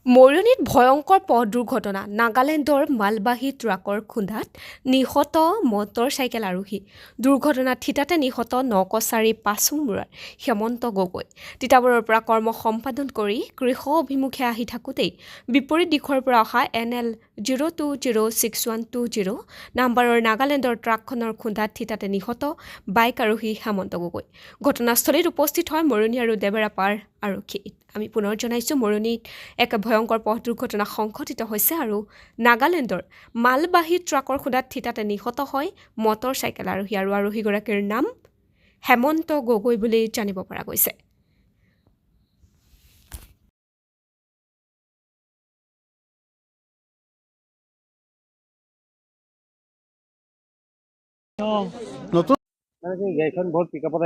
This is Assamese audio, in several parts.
মৰিয়নিত ভয়ংকৰ পথ দুৰ্ঘটনা নাগালেণ্ডৰ মালবাহী ট্ৰাকৰ খুন্দাত নিহত মটৰ চাইকেল আৰোহী দুৰ্ঘটনাত থিতাতে নিহত নকছাৰী পাছুমুৰাৰ হেমন্ত গগৈ তিতাবৰৰ পৰা কৰ্ম সম্পাদন কৰি গৃহ অভিমুখে আহি থাকোঁতেই বিপৰীত দিশৰ পৰা অহা NL 0206120 নাম্বাৰৰ নাগালেণ্ডৰ ট্ৰাকখনৰ খুন্দাত থিতাতে নিহত বাইক আৰোহী হেমন্ত গগৈ ঘটনাস্থলীত উপস্থিত হয় মৰিয়নি আৰু দেবেৰাপাৰ আৰক্ষী আমি পুনৰ জনাইছোঁ মৰিয়নিত এক ভয়ংকৰ পথ দুৰ্ঘটনা সংঘটিত হৈছে আৰু নাগালেণ্ডৰ মালবাহী ট্ৰাকৰ খুন্দাত থিতাতে নিহত হয় মটৰ চাইকেল আৰোহী আৰু আৰোহীগৰাকীৰ নাম হেমন্ত গগৈ বুলি জানিব পৰা গৈছে। নতুন মানে কি গাড়ীখন বহুত পিকআপত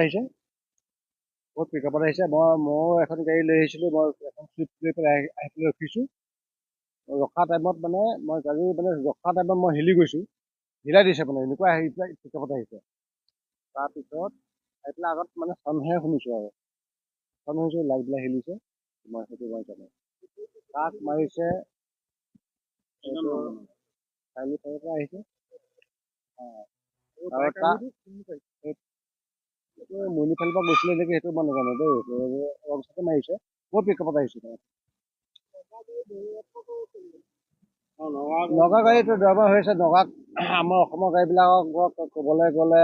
আহিছে মই এখন গাড়ী লৈ আহিছিলোঁ মই এখন চুইফ্ট লৈ পেলাই আহি পেলাই ৰখিছোঁ ৰখা টাইমত মানে মই গাড়ী মানে ৰখা টাইমত মই হিলি গৈছোঁ হিলাই দিছে মানে এনেকুৱা আহি পেলাই পিকআপত আহিছে তাৰপিছত আহি পেলাই আগত মানে চনহে শুনিছোঁ আৰু চন শুনিছোঁ লাইটবিলাক হিলিছে মই সেইটো মই জানো তাক মাৰিছে চাৰিআলি ফালৰ পৰা আহিছে আৰু তাক মৰিয়নি ফালৰ পৰা গৈছিলে নেকি সেইটো মই নাজানো দেই ৰংচাতে মাৰিছে বহুত পিকআপত আহিছে নগা গাড়ীটো ড্ৰাইভাৰ হৈ আছে নগাক আমাৰ অসমৰ গাড়ীবিলাকক ক'বলৈ গ'লে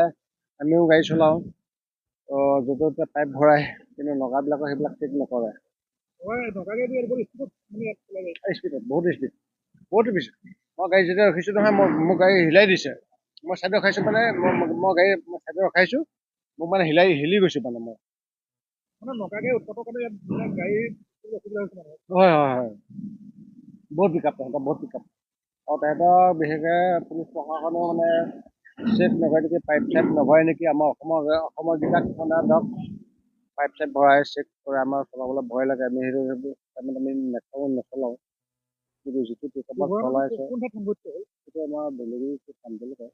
আমিও গাড়ী চলাওঁ য'তে ত'তে পাইপ ভৰাই কিন্তু নগাবিলাকৰ সেইবিলাক চেক নকৰে স্পীডত বহুত বেছি মই গাড়ী যেতিয়া ৰখিছোঁ নহয় মোৰ গাড়ী হিলাই দিছে মই ছাইডত ৰখাইছোঁ মানে মই গাড়ী ছাইডত ৰখাইছোঁ মোক মানে হিলি গৈছোঁ মানে মই হয় বহুত পিকআপ বহুত পিকআপ আৰু তেহেঁতৰ বিশেষকৈ পুলিচ প্ৰশাসনেও মানে চেক নকৰে নেকি পাইপ চাইপ নভৰাই নেকি আমাৰ অসমৰবিলাক মানে ধৰক পাইপ চাইপ ভৰাই চেক কৰে আমাৰ চলাবলৈ ভয় লাগে আমি সেইটো টাইমত আমি নচলাওঁ কিন্তু যিটো পিকআপত চলাইছে সেইটো আমাৰ বেলেগী কামবিলাক হয়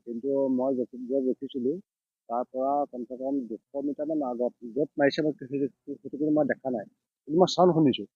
কিন্তু মই য'ত ৰখিছিলোঁ তাৰ পৰা কমচে কম 200 মিটাৰমান আগত য'ত মাৰিছে মই সেইটো কিন্তু মই দেখা নাই কিন্তু মই চাউণ্ড শুনিছোঁ